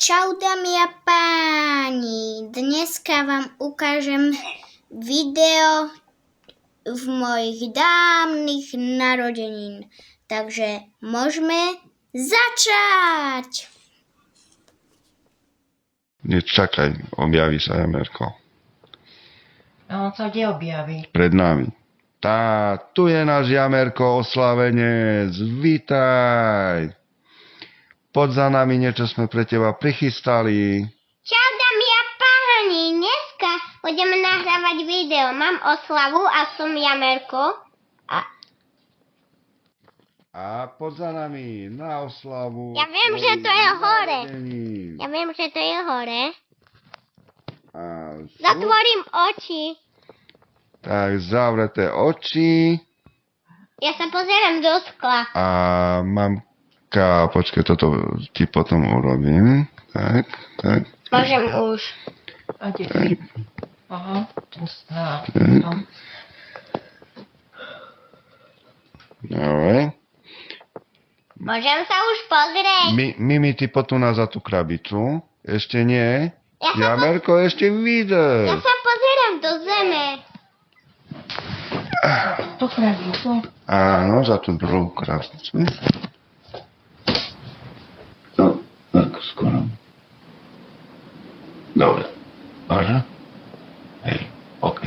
Čau dámy a páni, dneska vám ukážem video v mojich dávnych narodenín, takže môžeme začať! Čakaj, objaví sa Jamerko. A on sa kde objaví? Pred nami. Tu je náš Jamerko, oslavenec, vítaj! Poď za nami, niečo sme pre teba prichystali. Čau dámy a páni, dneska budeme nahrávať video. Mám oslavu a som Jamerko. A poď za nami na oslavu. Ja viem, že to je hore. Ja viem, že to je hore. Zatvorím oči. Tak, zavreté oči. Ja sa pozerám do skla. A mamka, počkaj, toto ti potom urobím. Tak. Môžem už. A kde si? Aha, ten strach. Dobre. Môžem sa už pozrieť. Mimi, ty potúna za tú krabicu. Ešte nie. Ja sa Jamerko, ešte Ja vidíš. sa pozerám do zeme. To krabicu? Áno, za tú druhú krabicu. No, tak skoro. Dobre. Môže? Hej, OK.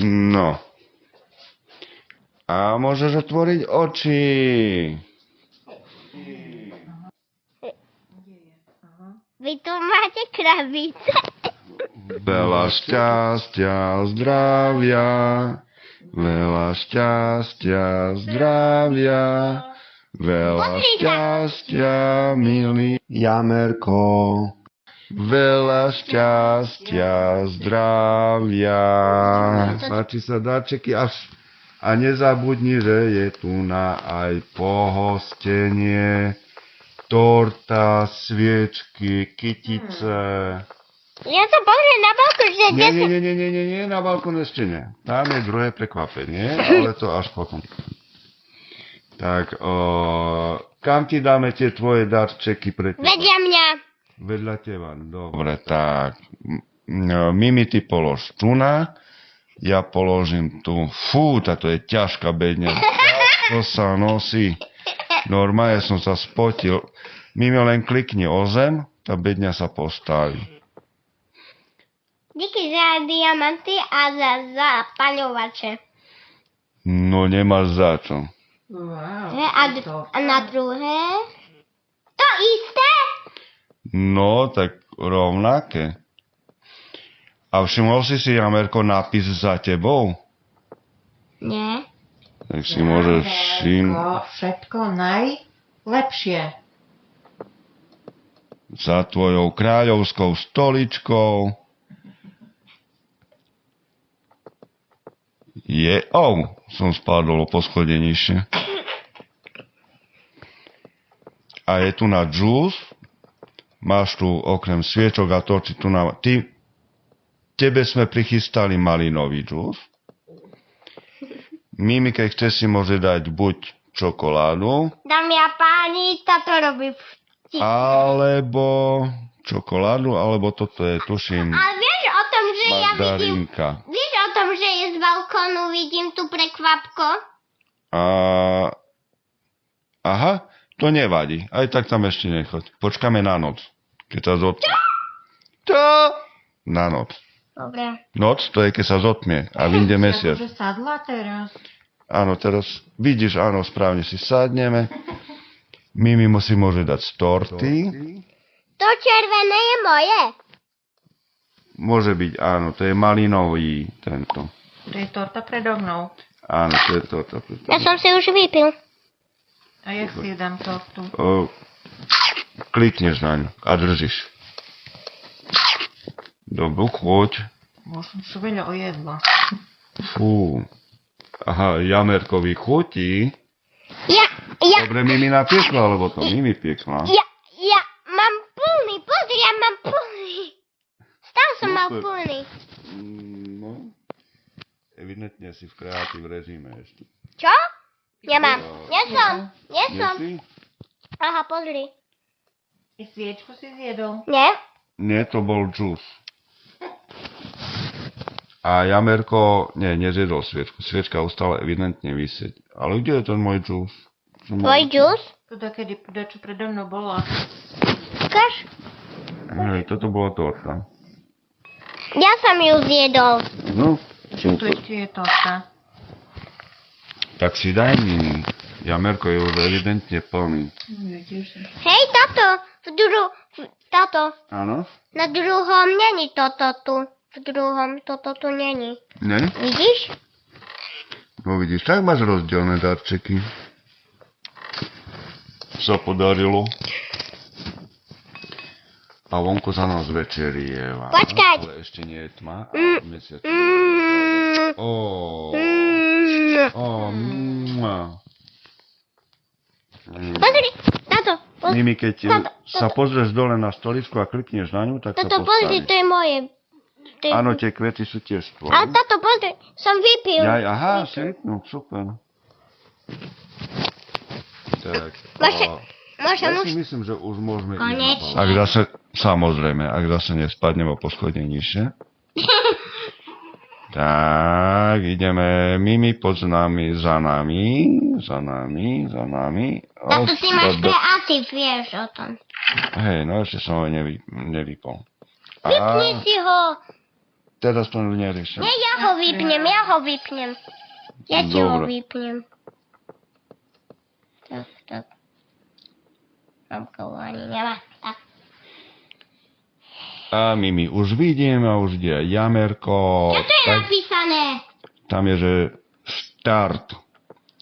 No. A môžeš otvoriť oči. Vy tu máte krabice. Veľa šťastia, zdravia. Veľa šťastia, zdravia. Veľa šťastia, milý Jamerko. Veľa šťastia, zdravia. Páči sa dáčeky a nezabudni, že je tu na aj pohostenie. Torta, sviečky, kytice. Ja sa pozriem na balkón, že Nie, na balkón ešte nie. Tam je druhé prekvapenie, ale to až potom. Tak, kam ti dáme tie tvoje darčeky pre teba? Vedia mňa. Vedľa teba, dobre, tak. Mimi, ty polož tu na, ja položím tu. Fú, táto je ťažká bedňa. To sa nosí. Normálne som sa spotil. Mimi, len klikni o zem, tá bedňa sa postaví. Díky za diamanty a za zapaľovače. No nemáš za čo. Wow. A na druhé? To isté? No, tak rovnaké. A všimol si Jamerko, nápis za tebou? Nie. Tak si môžeš Všetko najlepšie. za tvojou kráľovskou stoličkou. Som spadol o poschodie nižšie. A je tu na džús. Máš tu okrem sviečok a torty tu na... Tebe sme prichystali malinový džús. Mimi, keď chce, si môže dať buď čokoládu, Dámy a páni, táto robí vtip. alebo čokoládu, alebo toto je, tuším, Ale vieš o tom, že ja vidím... mandarinka. Vieš o tom, že je z balkónu vidím tu prekvapko? Aha, to nevadí. Aj tak tam ešte nechoď. Počkáme na noc. Keď sa zotmie. Čo? Na noc. Dobre. Noc, to je, keď sa zotmie a vyjde mesiac. Akože sadla teraz. Áno, teraz vidíš, áno, správne si sadneme. Mimi si môže dať z torty. To červené je moje. Môže byť, áno, to je malinový tento. To je torta predo mnou. Áno, to je torta. Ja som si už vypil. A jak si dám tortu? Klikneš na ňu a držíš. Dobrú chuť. Možno si veľa ojedla. Fú. Aha, Jamerkovi chutí. Ja Dobre, Mimi napiekla, alebo to Mimi piekla. mám plný, pozri, ja mám plný. Stále som mal plný. No, evidentne si v kreatív režime ešte. Čo? Nemám. Nie som. Nie si? Aha, pozri. I sviečku si zjedol? Nie? Nie, to bol džús. A Jamerko, nezjedol sviečku. Sviečka ostala evidentne vysieť. Ale kde je ten môj džús? Tvoj džús? To takedy, čo predo mnou bola. Ukáž? Hej, toto bola torta. Ja som ju zjedol. No, Čo to super. ešte je torta? Tak si daj mi. Jamerko je už evidentne plný. Hej, táto. Áno? Na druhom není toto tu. V druhom toto tu není. Ne? Vidíš? No vidíš, tak máš rozdielne darčeky. Sa podarilo. A vonku za nás večerieva. Počkať. Ale ešte nie je tma. Mm. Mesiac. Mm, Ó, mm. Pozri, táto. Mimi, keď Táto, sa pozrieš dole na stoličku a klikneš na ňu, tak sa Táto, pozri, to postavíš. je moje. To je- Áno, tie kvety sú tiež Ale tvoje. táto, pozri, som vypil. Aha, si vypnul, super. Tak, Môžem ja už... si myslím, že už môžeme Konečne. ísť. Ak zase, samozrejme, ak zase nespadneme o poschodne nižšie. Tak, ideme. Mimi, poď za nami. Táto si máš kreatív, vieš o tom. Hej, no ešte som ho nevypol. Vypni si ho. Teraz to neriešim. Nie, ja ho vypnem. Ja ti ho Dobre. vypnem. Tak. Mamka ani nemá. Tak. A Mimi, už vidím a už ide Jamerko. Čo to je Tak, napísané? tam je, že štart.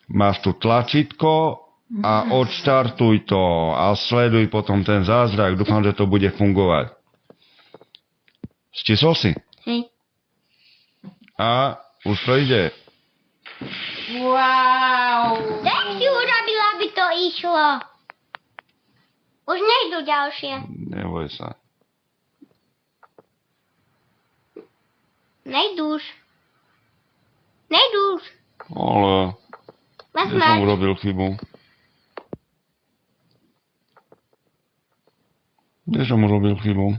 Máš tu tlačítko a odštartuj to a sleduj potom ten zázrak. Dúfam, že to bude fungovať. Stisol si? Hej. A už to ide. Wow! Tak si urobila, aby to išlo. Už nejdu ďalšie. Neboj sa. Nejdu už. Ale ja som urobil chybu. Kde som urobil chybu?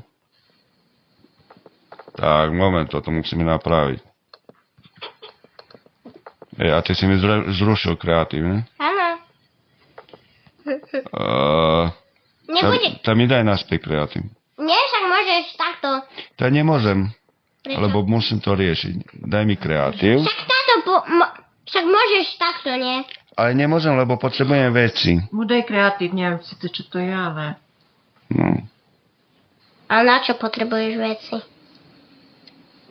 Tak, moment, toto musíme napraviť. A ty si mi zrušil kreatívne. Áno. Nebude. Tam mi daj naspäť kreatív. Nie, však môžeš takto. Tak nemôžem, Prečo? lebo musím to riešiť. Daj mi kreatív. Však táto, však môžeš takto, nie? Ale nemôžem, lebo potrebujem veci. Mu daj kreatív, neviem si to, čo to je, ale... No. Ale na čo potrebuješ veci?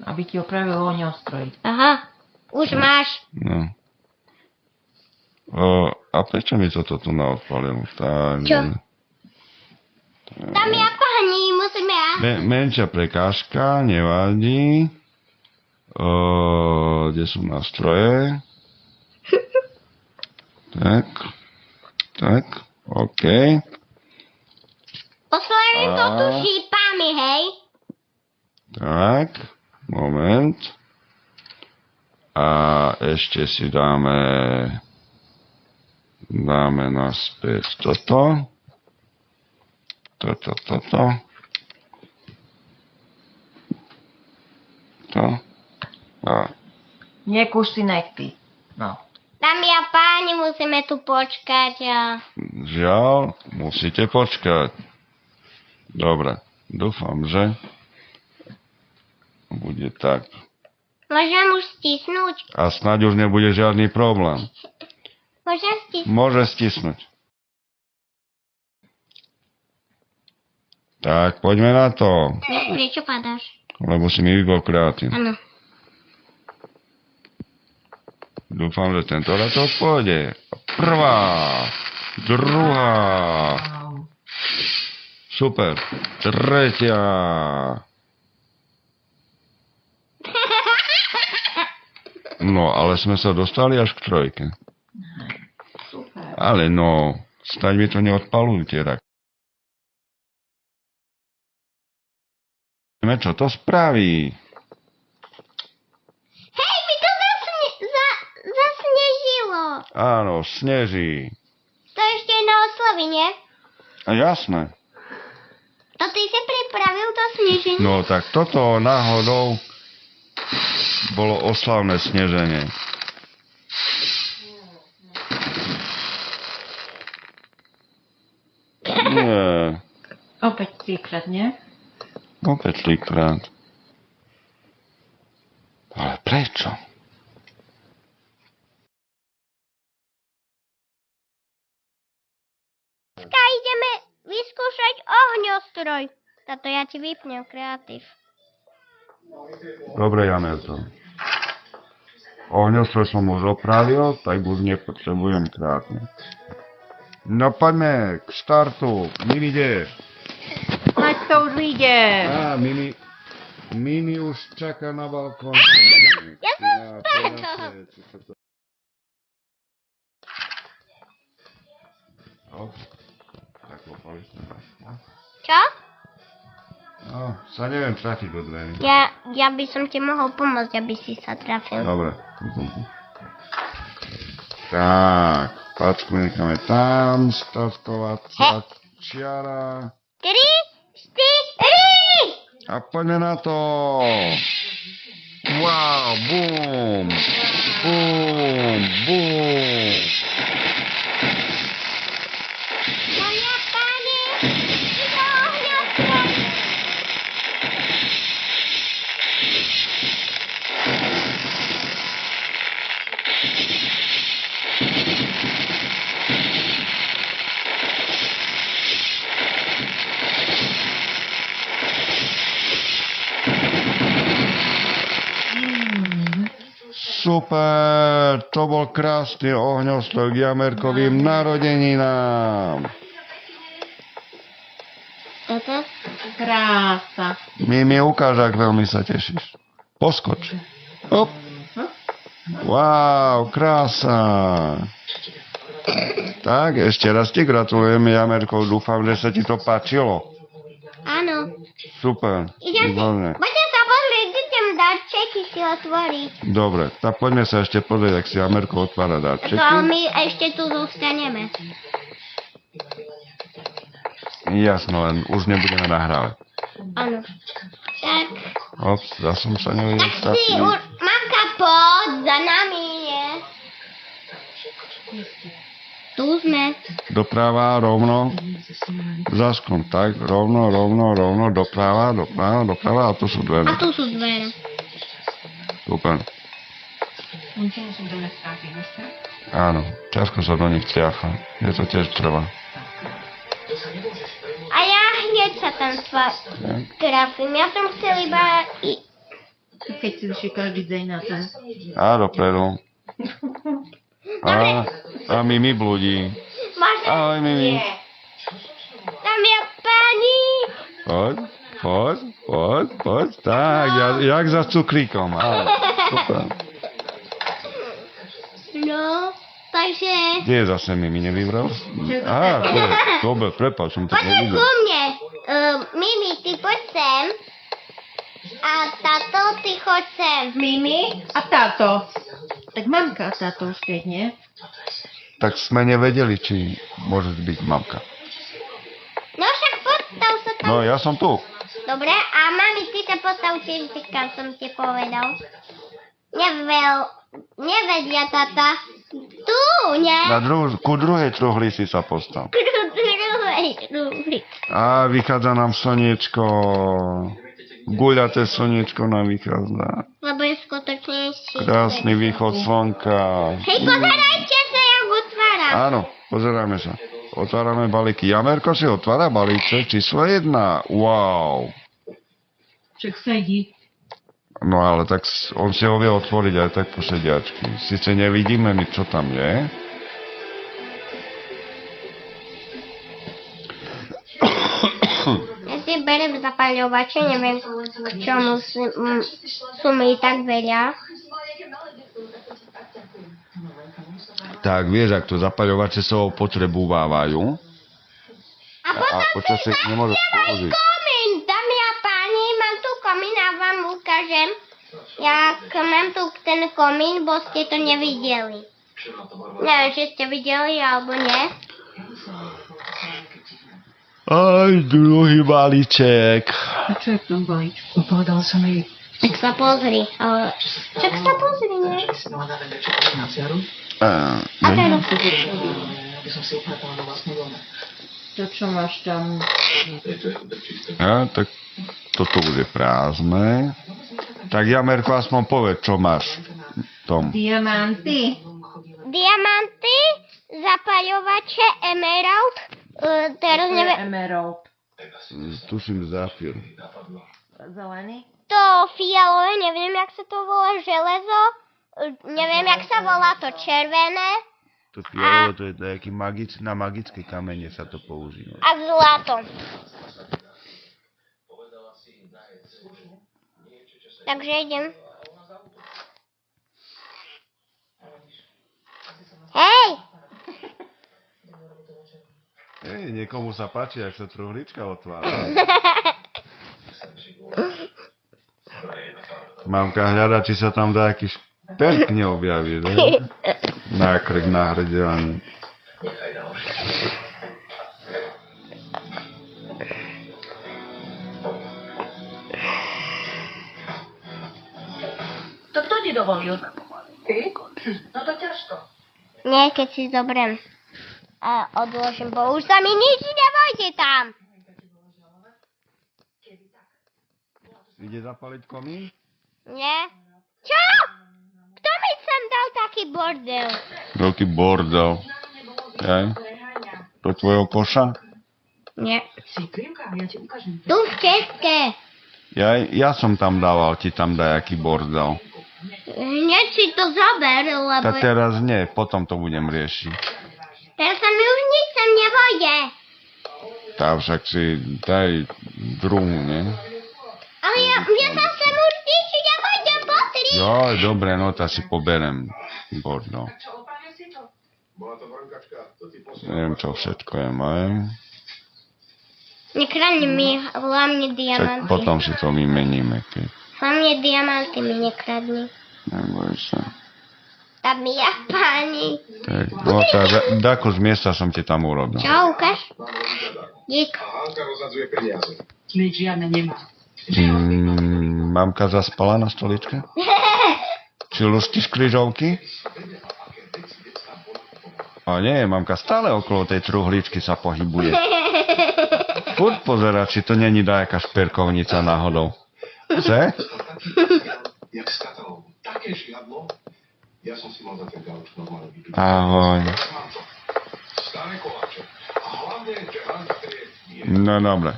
Aby ti opravil ohňostroj. Aha, už máš. No. A prečo mi toto tu naodpalilo? Tak, Čo? Tam ja pani, musíme... Menšia prekážka, nevadí. Kde sú nástroje? Tak, OK. Oslavím to tu šípami, hej? Tak, moment. A ešte si dáme naspäť toto. To. A Nekúš si nechty. No. Tam ja páni, musíme tu počkať a... žiaľ, musíte počkať. Dobre, dúfam, že bude tak. Môžem už stisnúť? A snáď už nebude žiadny problém. Môžem stisnúť? Môže stisnúť. Tak, poďme na to, Prečo padáš? lebo si mi vybol kreatív. Áno. Dúfam, že tento raz to pôjde. Prvá, druhá, Wow. super, tretia. No, ale sme sa dostali až k trojke. Super. Ale no, staď mi to neodpalujú tie rak. Vieme, čo to spraví. Hej, mi to zasnežilo. Áno, sneží. To ešte na oslavy, nie? Jasné. To ty si pripravil to sneženie? No tak toto náhodou bolo oslavné sneženie. Nie, Opäť 3-krát, nie? opäť 3-krát. Ale prečo? Dneska ideme vyskúšať ohňostroj. Tato ja ti vypnem kreatív. Dobre, Janerko. Ohňostroj som už opravil, tak už nepotrebujem krátne. No poďme k štartu. Mimi ide. Ať to už vyjde. Á, Mimi už čaká na balkón. Ja som späť. Tak opali sme vás. Čo? No, sa neviem trafiť do dverí. Ja by som ti mohol pomôcť, aby si sa trafil. Dobre. Tak, pačku necháme tam, startovacia čiara. 3, 4. A poďme na to. Wow, bum, bum, bum. Dámy a páni, ide ohňostroj. Super, to bol krásny ohňostroj k Jamerkovým narodeninám. Toto? Krása. Mimi, ukáž, ak veľmi sa tešíš. Poskoč. Hop. Wow, krása. Tak, ešte raz ti gratulujeme, Jamerko. Dúfam, že sa ti to páčilo. Áno. Super, Idem si, výborné. poďte sa pozrieť, idem darčeky si otvoriť. Dobre, tak poďme sa ešte pozrieť, ak si Jamerko otvára To darčeky. my ešte tu zostaneme. Jasno, len už nebudeme nahrávať. Áno. Tak, Ops, ja som sa nevedel tak si, mamka, poď za nami, nie? Tu sme. Doprava, rovno. Zaskom, tak, rovno, doprava, a tu sú A dvere. tu sú dvere. Super. Áno, ťažko sa do nich ťaha. Je to tiež trvá. A ja hneď sa tam trafím. Ja som chcel iba... Keď si vyšli každý deň na to. A dopredu. A Mimi blúdi. Môžem... Ahoj, Mimi. Dámy a páni. Poď. Tak, jak za cukríkom. Áno, super. No, takže... Kde je zase Mimi, nevybral? Á, to je. Dobre, prepáč, som to Poďme nevidel. ku mne. Mimi, ty poď sem. A táto, ty choď sem. Mimi a táto. Tak mamka a táto už keď, nie? Tak sme nevedeli, či môže byť mamka. No však postav sa tam. No, ja som tu. Dobre, a mami, ty sa postav tiež, kam som ti povedal. Nevedia, tata. Tu, ne? Ku druhej truhli si sa postav. Druhej. A vychádza nám slniečko. Guľaté slniečko nám vychádza. Lebo je skutočne šípke. Krásny východ slnka. Hej, pozerajte sa, jak otváram. Áno, pozeráme sa. Otvárame balíky. Jamerko si otvára balíček číslo 1. Wow. Však sedí. No ale tak on si ho vie otvoriť aj tak po sediačky. Sice nevidíme my, čo tam je. Ja si berem zapaľovače, neviem, k čomu sú mi tak veľa. Tak vieš, ak to zapaľovače sa opotrebúvajú a počasie ich nemôžeš použiť. Komín, dámy a páni, mám tu komín a vám ukážem, jak mám tu ten komín, bo ste to nevideli. Neviem, či ste videli alebo nie. Aj, druhý balíček. A čo je v tom balíčku? Povedal som jej. Tak sa pozri. Ale... Čak sa pozri, nie? Že by si mala dávať niečo na ciaru? A teraz? Aby som si upratala do vlastného doma. To, čo máš tam? Tak toto bude prázdne. Tak Jamerko, aspoň povedz, čo máš v tom. Diamanty. Diamanty, zapaľovače, emerald, teraz neviem, Emerald. Tuším zafir. Zelený? to fialové, neviem, jak sa to volá, železo, neviem, jak sa volá to červené To fialovo, to je nejaký na magické kamene sa to používa. a zlato. Takže idem. Hej! Niekomu sa páči, ak sa truhlička otvára. Mamka hľada, či sa tam dá aký šperk neobjaví, ne? Nákrk na hrdiani. To kto ti dovolil? Ty? No to ťažko. Nie, keď si zoberiem a odložím, bo už sa mi nič nevojde tam. Ide zapaliť komín? Nie? Čo? Kto mi sem dal taký bordel? Veľký bordel. Jaj? To tvojho koša? Nie. Si Klimka, ja ti ukážem. Tu v České. Ja som tam dával, ti tam dajaký bordel. Hneď si to zober, lebo Tak teraz nie, potom to budem riešiť. teraz sa mi už nič sem nevojde. Tá však si daj druhú, nie? Ale ja sa sem už nič nevojde, potri. Joj, dobre, no tá si poberem bordel. Neviem, čo všetko je moje. Nekradni mi hlavne Však diamanty. potom si to vymeníme, keď Hlavne diamanty mi nekradni. neboj sa. Tam ja páni. Tak, no tá, dáko z miesta som ti tam urobil. Čo, ukáž? Dík. Nič žiadne nemá. Mamka zaspala na stoličke? Či lušti z križovky? A nie, mamka stále okolo tej truhličky sa pohybuje. Furt pozerá, či to není dajaká šperkovnica náhodou. Chce? Jak skátalo také žiadlo, ja som si mal za ten gauč normálne vypiť. Ahoj. Mám to. Staré koláče. A hlavne, že Hanka je... No dobre.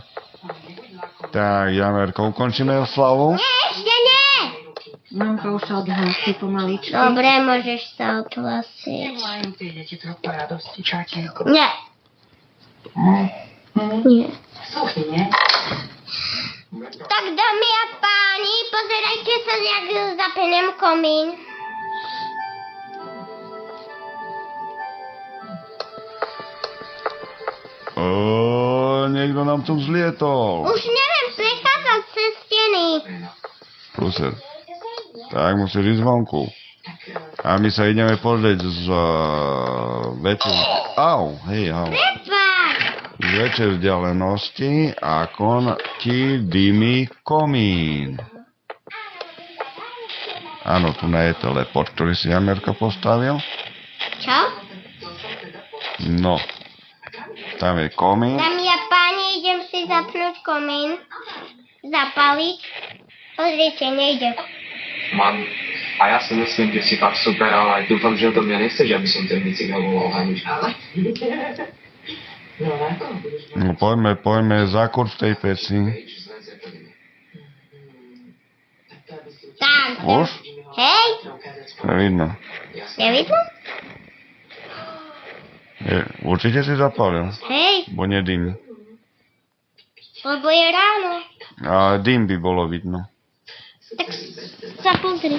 Tak, Jamerko, ukončíme oslavu? Nie, ešte nie. Mamka už sa odhlási pomaličky. Dobre, môžeš sa odhlasiť. Majú tie deti trochu radosti, čatinko. Nie. Nie. Sluchni, nie? Tak dámy a páni, pozerajte sa, jak zapenem komín. Niekto nám tu vzlietol. Už neviem prechádzať cez steny. Prúser. Tak musíš ísť vonku. A my sa ideme pozrieť z väčšej... Prepáč. Z väčšej vzdialenosti, ako ti dymí komín. Áno, tu na je teleport, ktorý si Jamerko postavil. Čo? No. Tam je komín. Dámy a páni, idem si zapnúť komín. Zapaliť. Pozrite, nejde. Mám. A ja si myslím, že si fakt super, ale dúfam, že odo mňa nechceš, aby som ten bicykloval ohaniť. No poďme za kurz tej peci. Tak. Už? Hej. Nevidno. Nevidno? Určite si zapálil, Hej. bo nedým. Lebo je ráno. A dým by bolo vidno. Tak sa pozri.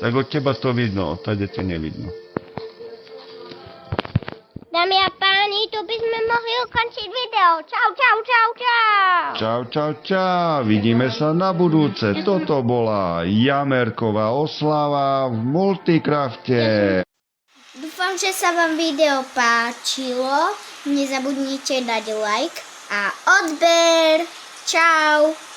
Tak od teba to vidno, od tady to nevidno. Dámy a páni, tu by sme mohli ukončiť video. Čau, čau, čau, čau. Čau. Vidíme sa na budúce. Toto bola Jamerková oslava v Multicrafte. Dúfam, že sa vám video páčilo. Nezabudnite dať like a odber. Čau.